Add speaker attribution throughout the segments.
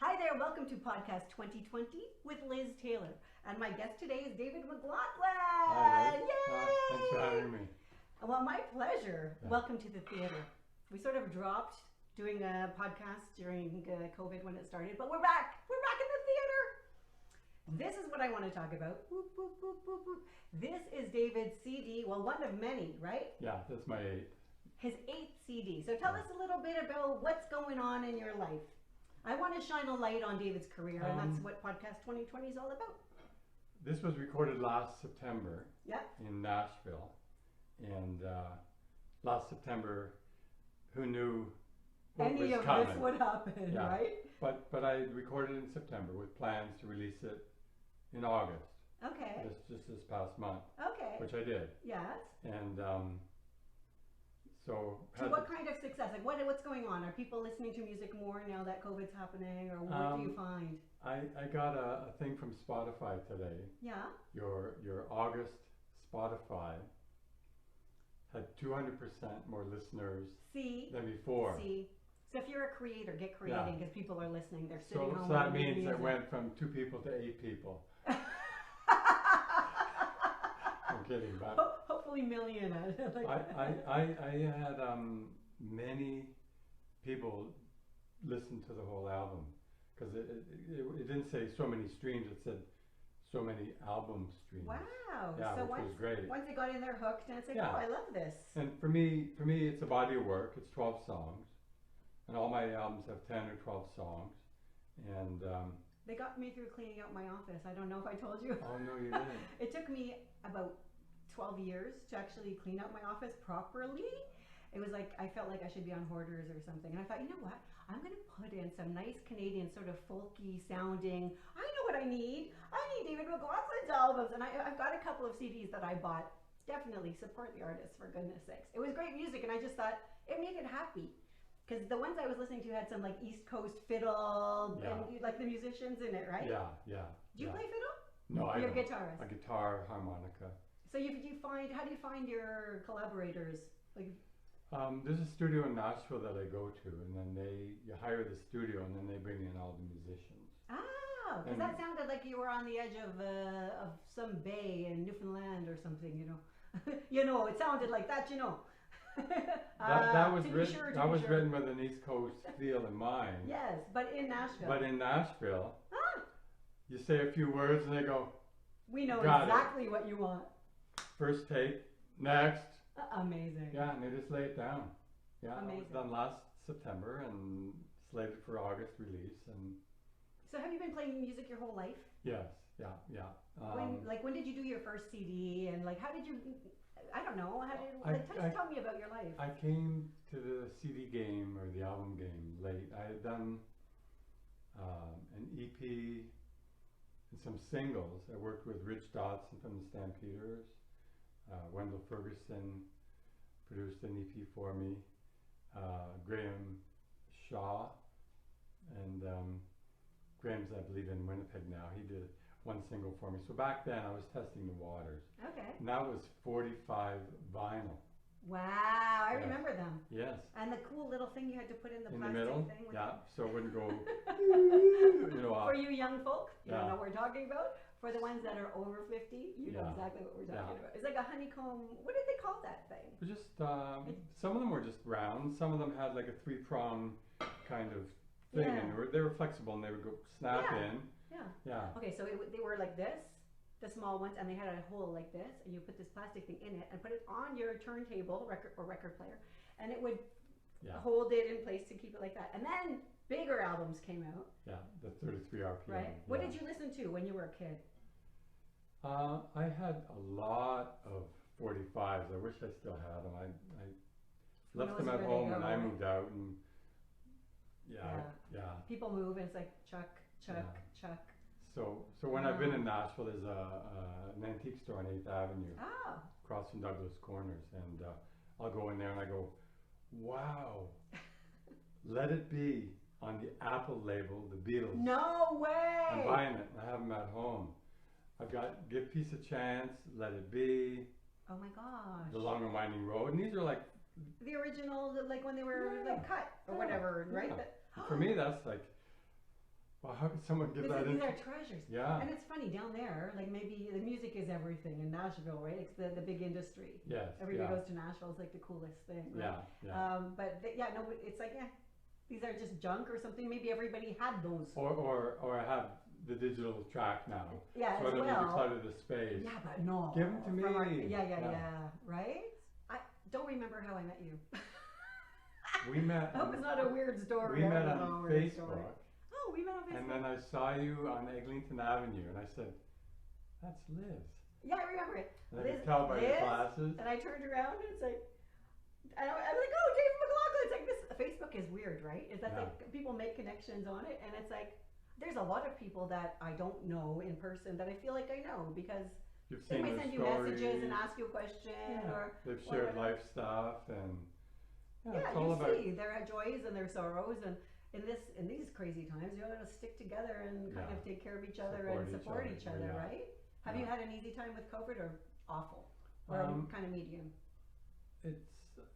Speaker 1: Hi there, welcome to Podcast 2020 with Liz Taylor. And my guest today is David McLaughlin.
Speaker 2: Hi, Liz.
Speaker 1: Yay!
Speaker 2: Thanks for having me.
Speaker 1: Well, my pleasure.
Speaker 2: Yeah.
Speaker 1: Welcome to the theater. We sort of dropped doing a podcast during COVID when it started, but we're back. We're back in the theater. This is what I want to talk about. Boop, boop, boop, boop, boop. This is David's CD, well, one of many, right?
Speaker 2: Yeah, that's my 8th.
Speaker 1: His 8th CD. So tell us a little bit about what's going on in your life. I want to shine a light on David's career, and that's what Podcast 2020 is all about.
Speaker 2: This was recorded last September
Speaker 1: Yep.
Speaker 2: in Nashville. And last September, who knew what
Speaker 1: Any
Speaker 2: was
Speaker 1: of
Speaker 2: coming?
Speaker 1: this would happen,
Speaker 2: Yeah.
Speaker 1: right?
Speaker 2: But I recorded in September with plans to release it in August,
Speaker 1: Okay.
Speaker 2: just this past month,
Speaker 1: Okay.
Speaker 2: which I did.
Speaker 1: Yes.
Speaker 2: And so
Speaker 1: So what kind of success? Like what's going on? Are people listening to music more now that COVID's happening, or what do you find?
Speaker 2: I got a thing from Spotify today.
Speaker 1: Yeah.
Speaker 2: Your August Spotify had 200% more listeners
Speaker 1: See.
Speaker 2: than before.
Speaker 1: See. So if you're a creator, get creating because people are listening. They're sitting
Speaker 2: So,
Speaker 1: home.
Speaker 2: so that
Speaker 1: listening to
Speaker 2: means it
Speaker 1: music.
Speaker 2: went from 2 people to 8 people. I'm kidding, but
Speaker 1: Hopefully million.
Speaker 2: I had many people listen to the whole album because it didn't say so many streams. It said so many album streams.
Speaker 1: Wow.
Speaker 2: Yeah,
Speaker 1: So
Speaker 2: which was great.
Speaker 1: once they got in there hooked, and it's like,
Speaker 2: Yeah.
Speaker 1: oh, I love this.
Speaker 2: And for me, it's a body of work. It's 12 songs, and all my albums have 10 or 12 songs. And
Speaker 1: They got me through cleaning out my office. I don't know if I told you.
Speaker 2: oh no, you didn't.
Speaker 1: It took me about 12 years to actually clean out my office properly. It was like, I felt like I should be on Hoarders or something. And I thought, you know what? I'm going to put in some nice Canadian sort of folky sounding. I know what I need. I need David McLaughlin's albums. And I've got a couple of CDs that I bought. Definitely support the artists, for goodness sakes. It was great music, and I just thought it made it happy. Because the ones I was listening to had some like East Coast fiddle and like the musicians in it, right?
Speaker 2: Yeah.
Speaker 1: Do you play fiddle?
Speaker 2: No, I
Speaker 1: You're a
Speaker 2: don't.
Speaker 1: guitarist.
Speaker 2: A guitar, harmonica.
Speaker 1: So how do you find your collaborators? Like,
Speaker 2: There's a studio in Nashville that I go to, and then you hire the studio, and then they bring in all the musicians.
Speaker 1: because
Speaker 2: And-
Speaker 1: that sounded like you were on the edge of some bay in Newfoundland or something, you know. It sounded like that, you know.
Speaker 2: That was
Speaker 1: to be
Speaker 2: written.
Speaker 1: sure, to
Speaker 2: that
Speaker 1: be
Speaker 2: was
Speaker 1: sure.
Speaker 2: written with an East Coast feel in mind.
Speaker 1: Yes, but in Nashville.
Speaker 2: But in Nashville,
Speaker 1: Ah,
Speaker 2: you say a few words, and they go,
Speaker 1: we know
Speaker 2: Got it.
Speaker 1: exactly what you want.
Speaker 2: first take, next.
Speaker 1: Amazing.
Speaker 2: Yeah, and they just lay it down. Yeah, it was
Speaker 1: Amazing.
Speaker 2: done last September and slated for August release. And
Speaker 1: So have you been playing music your whole life?
Speaker 2: yes, yeah.
Speaker 1: When did you do your first CD, and like how did you? I don't know. How did tell me about your life?
Speaker 2: I came to the CD game or the album game late. I had done an EP and some singles. I worked with Rich Dodson from the Stampeders. Wendell Ferguson produced an EP for me. Graham Shaw, and Graham's, I believe, in Winnipeg now. He did one single for me. So back then I was testing the waters.
Speaker 1: Okay.
Speaker 2: And that was 45 vinyl.
Speaker 1: Wow, I
Speaker 2: Yes.
Speaker 1: remember them.
Speaker 2: Yes.
Speaker 1: And the cool little thing you had to put in the
Speaker 2: In the
Speaker 1: plastic
Speaker 2: middle,
Speaker 1: thing. With
Speaker 2: yeah, so it wouldn't go,
Speaker 1: For you young folk, you don't
Speaker 2: Yeah.
Speaker 1: know what we're talking about. For the ones that are over 50, you know
Speaker 2: Yeah.
Speaker 1: exactly what we're talking
Speaker 2: Yeah.
Speaker 1: about. It's like a honeycomb. What did they call that thing?
Speaker 2: But just some of them were just round. Some of them had like a 3-prong kind of thing,
Speaker 1: Yeah.
Speaker 2: and they were flexible, and they would go snap
Speaker 1: Yeah.
Speaker 2: in.
Speaker 1: Yeah.
Speaker 2: Yeah,
Speaker 1: Okay, so they were like this, the small ones, and they had a hole like this, and you put this plastic thing in it and put it on your turntable, record player, and it would
Speaker 2: yeah,
Speaker 1: hold it in place to keep it like that. And then bigger albums came out,
Speaker 2: yeah. The 33 RPM.
Speaker 1: right? What
Speaker 2: yeah.
Speaker 1: did you listen to when you were a kid?
Speaker 2: I had a lot of 45s. I wish I still had them. I left
Speaker 1: knows
Speaker 2: them at
Speaker 1: where they
Speaker 2: home when
Speaker 1: go,
Speaker 2: I
Speaker 1: right?
Speaker 2: moved out, and yeah.
Speaker 1: People move, and it's like Chuck.
Speaker 2: So when I've been in Nashville, there's an antique store on 8th Avenue.
Speaker 1: Oh,
Speaker 2: Across from Douglas Corners, and I'll go in there and I go, wow, Let It Be on the Apple label, the Beatles.
Speaker 1: no way!
Speaker 2: I'm buying it, and I have them at home. I've got Give Peace a Chance, Let It Be,
Speaker 1: Oh my gosh.
Speaker 2: The Long and Winding Road, and these are like,
Speaker 1: The original, like when they were
Speaker 2: Yeah.
Speaker 1: like cut or
Speaker 2: Yeah.
Speaker 1: whatever, right?
Speaker 2: Yeah.
Speaker 1: That-
Speaker 2: for me, that's like, Well, how could someone give that
Speaker 1: These
Speaker 2: in?
Speaker 1: are treasures.
Speaker 2: Yeah.
Speaker 1: And it's funny down there, like maybe the music is everything in Nashville, right? It's the big industry.
Speaker 2: Yes.
Speaker 1: Everybody
Speaker 2: yeah.
Speaker 1: goes to Nashville. It's like the coolest thing. Right?
Speaker 2: Yeah. Yeah.
Speaker 1: Yeah, no, it's like, these are just junk or something. Maybe everybody had those.
Speaker 2: Or have the digital track now.
Speaker 1: Yeah,
Speaker 2: So
Speaker 1: as
Speaker 2: it'll
Speaker 1: well.
Speaker 2: declutter the space.
Speaker 1: Yeah, but no.
Speaker 2: Give 'em to
Speaker 1: From our-
Speaker 2: me.
Speaker 1: yeah. Right? I don't remember how I met you.
Speaker 2: We met.
Speaker 1: I hope it's not a weird story.
Speaker 2: We
Speaker 1: I
Speaker 2: met
Speaker 1: don't know,
Speaker 2: on
Speaker 1: weird story.
Speaker 2: Facebook,
Speaker 1: Oh, we met on Facebook.
Speaker 2: and then I saw you on Eglinton Avenue, and I said, "That's Liz."
Speaker 1: Yeah, I remember it.
Speaker 2: And I
Speaker 1: Liz-
Speaker 2: could tell by your
Speaker 1: Liz?
Speaker 2: glasses.
Speaker 1: And I turned around and it's like, and I was like, oh, David McLaughlin. It's like this. Facebook is weird, right? Is that
Speaker 2: Yeah.
Speaker 1: like people make connections on it, and it's like there's a lot of people that I don't know in person that I feel like I know because
Speaker 2: You've
Speaker 1: they
Speaker 2: seen
Speaker 1: might
Speaker 2: their
Speaker 1: send you
Speaker 2: stories.
Speaker 1: messages and ask you a question
Speaker 2: Yeah.
Speaker 1: or
Speaker 2: They've shared
Speaker 1: whatever.
Speaker 2: life stuff, and
Speaker 1: yeah,
Speaker 2: it's all
Speaker 1: you
Speaker 2: about.
Speaker 1: see their joys and their sorrows, and in these crazy times, you gotta stick together and kind
Speaker 2: Yeah.
Speaker 1: of take care of each other and support each other,
Speaker 2: yeah.
Speaker 1: right? Have you
Speaker 2: Yeah.
Speaker 1: had an easy time with COVID or awful or kind of medium?
Speaker 2: It's.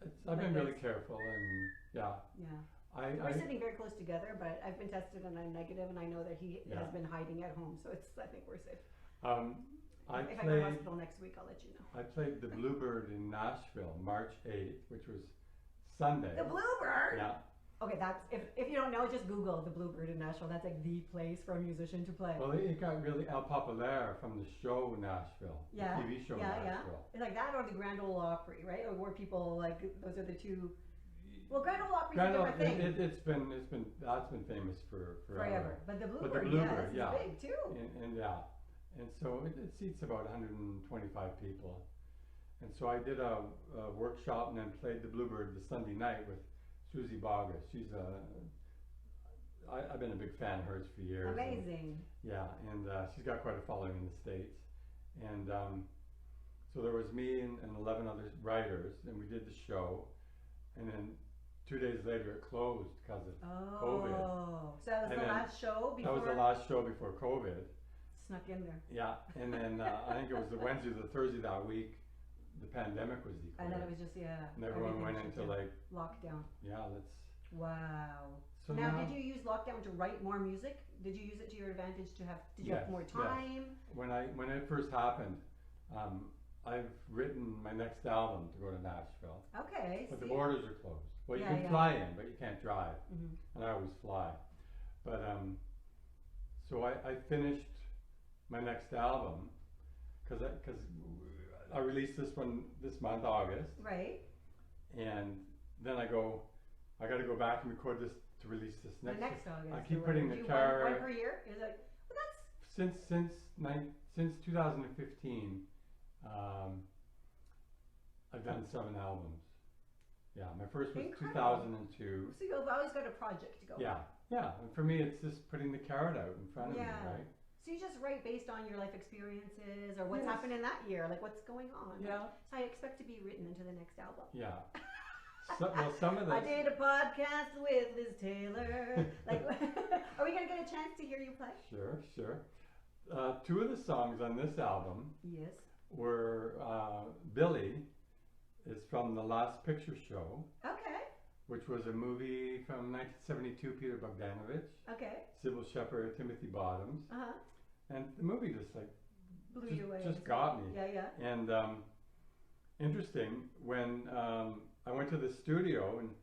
Speaker 1: Like
Speaker 2: I've been really
Speaker 1: this.
Speaker 2: careful, and yeah.
Speaker 1: Yeah.
Speaker 2: I
Speaker 1: We're sitting very close together, but I've been tested and I'm negative, and I know that he
Speaker 2: Yeah.
Speaker 1: has been hiding at home, so I think we're safe.
Speaker 2: I
Speaker 1: If I go to
Speaker 2: played.
Speaker 1: hospital next week, I'll let you know.
Speaker 2: I played the Bluebird in Nashville, March 8th, which was Sunday.
Speaker 1: The Bluebird.
Speaker 2: Yeah.
Speaker 1: Okay, that's if you don't know, just Google the Bluebird in Nashville. That's like the place for a musician to play.
Speaker 2: Well, it got really El Populaire from the show Nashville,
Speaker 1: Yeah,
Speaker 2: the TV show
Speaker 1: yeah.
Speaker 2: Nashville.
Speaker 1: It's like that or the Grand Ole Opry, right? Or where people like those are the two. Well, Grand Ole Opry's
Speaker 2: Grand
Speaker 1: a
Speaker 2: Ole-
Speaker 1: different thing.
Speaker 2: that's been famous for forever.
Speaker 1: But the
Speaker 2: But the
Speaker 1: Bluebird,
Speaker 2: Bluebird,
Speaker 1: yeah,
Speaker 2: yeah.
Speaker 1: it's big too.
Speaker 2: And yeah, and so it seats about 125 people. And so I did a workshop and then played the Bluebird the Sunday night with Susie Bogus. I've been a big fan of hers for years.
Speaker 1: Amazing.
Speaker 2: Yeah, and she's got quite a following in the States. And so there was me and 11 other writers, and we did the show. And then 2 days later it closed because of COVID.
Speaker 1: Oh, so that was
Speaker 2: And
Speaker 1: the
Speaker 2: then
Speaker 1: last show before.
Speaker 2: That was the last show before COVID.
Speaker 1: Snuck in there.
Speaker 2: Yeah, and then I think it was the Wednesday or the Thursday that week, the pandemic was declared.
Speaker 1: And then it was just
Speaker 2: And everyone went into like,
Speaker 1: lockdown.
Speaker 2: yeah, let's.
Speaker 1: Wow.
Speaker 2: So
Speaker 1: Now, did you use lockdown to write more music? Did you use it to your advantage to have? Did you have
Speaker 2: Yes,
Speaker 1: more
Speaker 2: yes.
Speaker 1: time?
Speaker 2: When it first happened, I've written my next album to go to Nashville,
Speaker 1: Okay.
Speaker 2: but the
Speaker 1: see?
Speaker 2: borders are closed. Well, you
Speaker 1: Yeah,
Speaker 2: can
Speaker 1: yeah.
Speaker 2: fly in, but you can't drive,
Speaker 1: Mhm.
Speaker 2: and I always fly. But so I finished my next album because I released this one this month, August,
Speaker 1: Right.
Speaker 2: and then I got to go back and record this to release this
Speaker 1: The
Speaker 2: next.
Speaker 1: next August.
Speaker 2: I keep
Speaker 1: or
Speaker 2: putting
Speaker 1: whatever.
Speaker 2: the
Speaker 1: Do
Speaker 2: car-
Speaker 1: one per year. Is it? Well, that's
Speaker 2: Since 2015, I've done 7 albums. Yeah, my first was
Speaker 1: Incredible.
Speaker 2: 2002.
Speaker 1: so you've always got a project to go.
Speaker 2: Yeah, yeah. And for me, it's just putting the carrot out in front of me,
Speaker 1: Yeah.
Speaker 2: right?
Speaker 1: So you just write based on your life experiences or what's
Speaker 2: Yes.
Speaker 1: happened in that year, like what's going on.
Speaker 2: Yeah,
Speaker 1: So I expect to be written into the next album.
Speaker 2: yeah. Well, some of
Speaker 1: I
Speaker 2: this.
Speaker 1: did a podcast with Liz Taylor. Like, are we gonna get a chance to hear you play?
Speaker 2: Sure. 2 of the songs on this album
Speaker 1: Yes.
Speaker 2: were Billy is from The Last Picture Show,
Speaker 1: Okay.
Speaker 2: which was a movie from 1972, Peter Bogdanovich,
Speaker 1: Okay.
Speaker 2: Sybil Shepherd, Timothy Bottoms,
Speaker 1: Uh huh.
Speaker 2: and the movie just like
Speaker 1: Blew you away.
Speaker 2: just got me.
Speaker 1: Yeah.
Speaker 2: And interesting, when I went to the studio and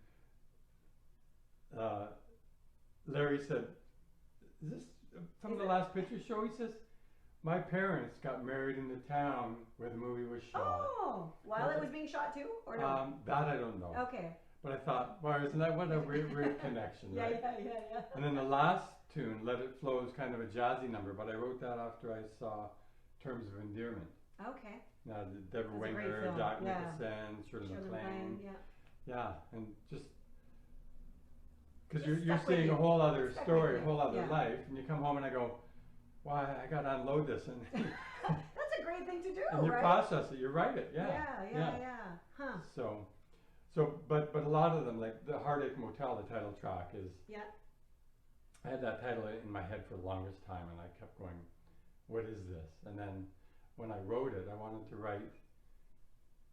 Speaker 2: Larry said, "Is this from
Speaker 1: Is
Speaker 2: The
Speaker 1: it?"
Speaker 2: Last Picture Show?" He says, "My parents got married in the town where the movie was shot."
Speaker 1: Oh, while it was being shot too, or no?
Speaker 2: That I don't know.
Speaker 1: Okay.
Speaker 2: But I thought, well, isn't that what a weird connection,
Speaker 1: Yeah,
Speaker 2: right?
Speaker 1: yeah.
Speaker 2: And then the last tune, Let It Flow, is kind of a jazzy number, but I wrote that after I saw Terms of Endearment.
Speaker 1: Okay.
Speaker 2: Now, Deborah
Speaker 1: That's a great
Speaker 2: Winger,
Speaker 1: film,
Speaker 2: Jack
Speaker 1: yeah.
Speaker 2: Nicholson, Shirley MacLaine.
Speaker 1: Yeah.
Speaker 2: Yeah, and just because
Speaker 1: It's
Speaker 2: you're
Speaker 1: stuck with
Speaker 2: seeing a
Speaker 1: you.
Speaker 2: whole other
Speaker 1: It's stuck
Speaker 2: story,
Speaker 1: with
Speaker 2: a
Speaker 1: you,
Speaker 2: whole other
Speaker 1: yeah.
Speaker 2: life, and you come home and I go, "Why, I got to unload this," and,
Speaker 1: That's a great thing to do,
Speaker 2: and you
Speaker 1: right?
Speaker 2: process it, you write it, yeah.
Speaker 1: Yeah. Huh.
Speaker 2: So, but a lot of them, like the Heartache Motel, the title track is.
Speaker 1: Yeah.
Speaker 2: I had that title in my head for the longest time, and I kept going, "What is this?" And then when I wrote it, I wanted to write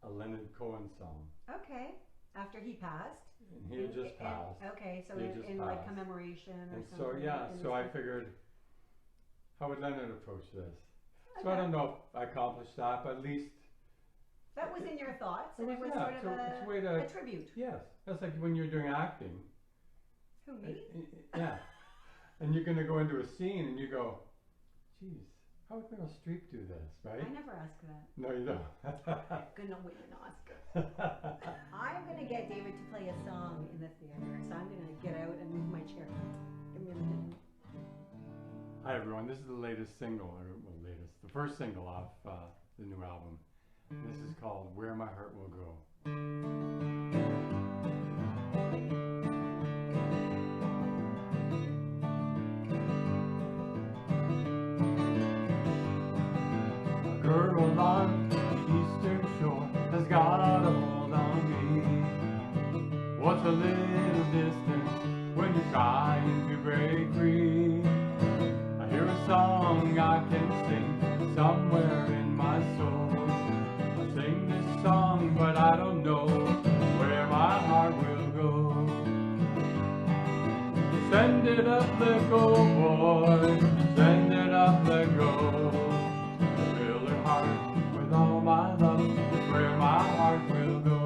Speaker 2: a Leonard Cohen song.
Speaker 1: Okay. After he passed?
Speaker 2: And he had just passed.
Speaker 1: Okay, so
Speaker 2: He had just
Speaker 1: in like
Speaker 2: passed.
Speaker 1: commemoration or
Speaker 2: And
Speaker 1: something.
Speaker 2: so, yeah,
Speaker 1: in
Speaker 2: so I
Speaker 1: this-
Speaker 2: figured, how would Leonard approach this? So I
Speaker 1: Okay.
Speaker 2: don't know if I accomplished that, but at least,
Speaker 1: That was in your thoughts,
Speaker 2: It
Speaker 1: and it
Speaker 2: was,
Speaker 1: was
Speaker 2: yeah,
Speaker 1: sort of
Speaker 2: so it's a way to-
Speaker 1: a tribute.
Speaker 2: yes, that's like when you're doing acting.
Speaker 1: Who, me?
Speaker 2: Yeah. And you're going to go into a scene and you go, geez, how would Meryl Streep do this, right?
Speaker 1: I never asked that.
Speaker 2: No, you don't.
Speaker 1: Gonna win an Oscar. I'm gonna get David to play a song in the theater, so I'm gonna get out and move my chair. Give me a minute.
Speaker 2: Hi everyone, this is the latest single, the first single off the new album. This is called Where My Heart Will Go. A girl on the eastern shore has got a hold on me. What's a little distance when you're trying to break free? I hear a song I can sing somewhere in my soul. I sing this song, but I don't know where my heart will go. Send it up, let go, boy. Send it up, let go. Fill her heart with all my love. That's where my heart will go.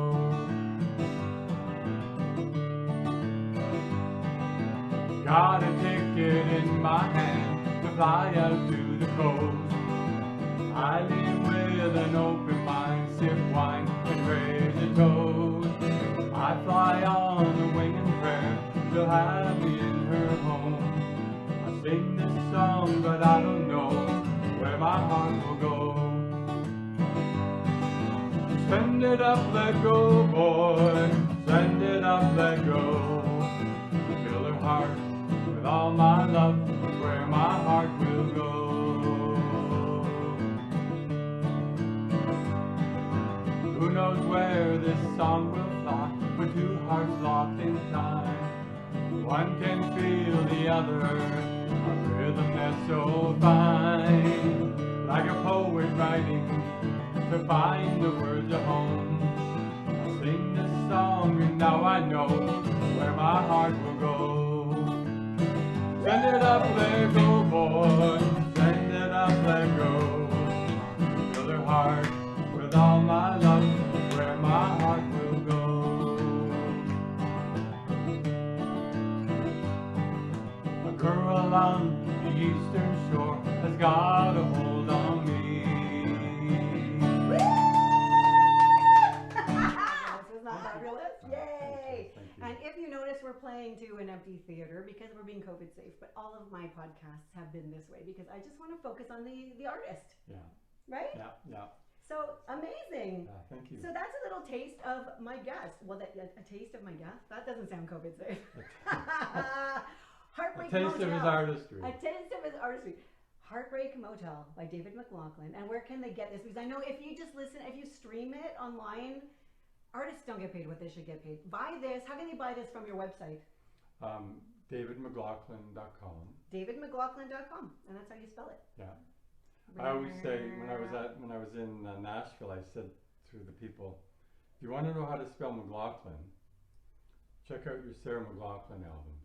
Speaker 2: Got a ticket in my hand to fly out to the coast. I leave with an open mind, sip wine and raise a toast. I fly on a wing and prayer, she'll have me in her home. I sing this song, but I don't know where my heart will go. Send it up, let go, boy. Send it up, let go. Fill her heart with all my love, that's where my heart will go. Who knows where this song will fly, with two hearts locked in time. One can feel the other, a rhythm that's so fine. Like a poet writing to find the words of home. I sing this song and now I know where my heart will go. Send it up, let go, boy. Send it up, let go. Fill her heart with all my love, where my heart will go. A girl on the eastern shore has got a hold on me.
Speaker 1: This is not fabulous. Yay!
Speaker 2: Thank you.
Speaker 1: And if you notice, we're playing to an empty theater because we're being COVID safe, but all of my podcasts have been this way because I just want to focus on the artist,
Speaker 2: Yeah,
Speaker 1: right?
Speaker 2: yeah,
Speaker 1: So amazing.
Speaker 2: yeah, thank you.
Speaker 1: So that's a little taste of my guest. Well, a taste of my guest? That doesn't sound COVID safe.
Speaker 2: A
Speaker 1: Heartbreak
Speaker 2: taste
Speaker 1: Motel.
Speaker 2: of his artistry.
Speaker 1: A taste of his artistry. Heartbreak Motel by David McLaughlin. And where can they get this? Because I know if you just listen, if you stream it online, artists don't get paid what they should get paid. Buy this. How can they buy this from your website?
Speaker 2: DavidMcLaughlin.com.
Speaker 1: DavidMcLaughlin.com. And that's how you spell it.
Speaker 2: Yeah. I always say when I was in Nashville, I said to the people, if you want to know how to spell McLaughlin, check out your Sarah McLaughlin albums.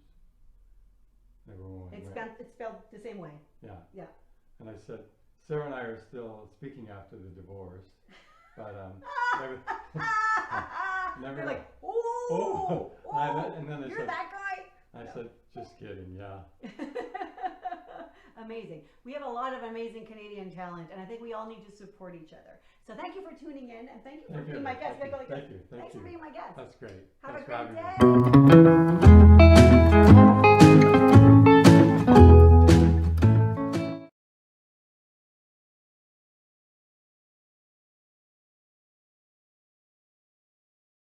Speaker 2: Everyone
Speaker 1: It's
Speaker 2: went,
Speaker 1: spelled the same way.
Speaker 2: yeah.
Speaker 1: Yeah.
Speaker 2: And I said, Sarah and I are still speaking after the divorce, but never, never.
Speaker 1: You're like,
Speaker 2: Oh,
Speaker 1: oh,
Speaker 2: and then I
Speaker 1: you're
Speaker 2: said,
Speaker 1: that guy.
Speaker 2: I said, just kidding, yeah.
Speaker 1: Amazing. We have a lot of amazing Canadian talent, and I think we all need to support each other. So thank you for tuning in, and thank you for being my guest.
Speaker 2: Thank you.
Speaker 1: Thanks for being my guest.
Speaker 2: That's great.
Speaker 1: Have
Speaker 2: Thanks
Speaker 1: a
Speaker 2: for
Speaker 1: great
Speaker 2: having me.
Speaker 1: day.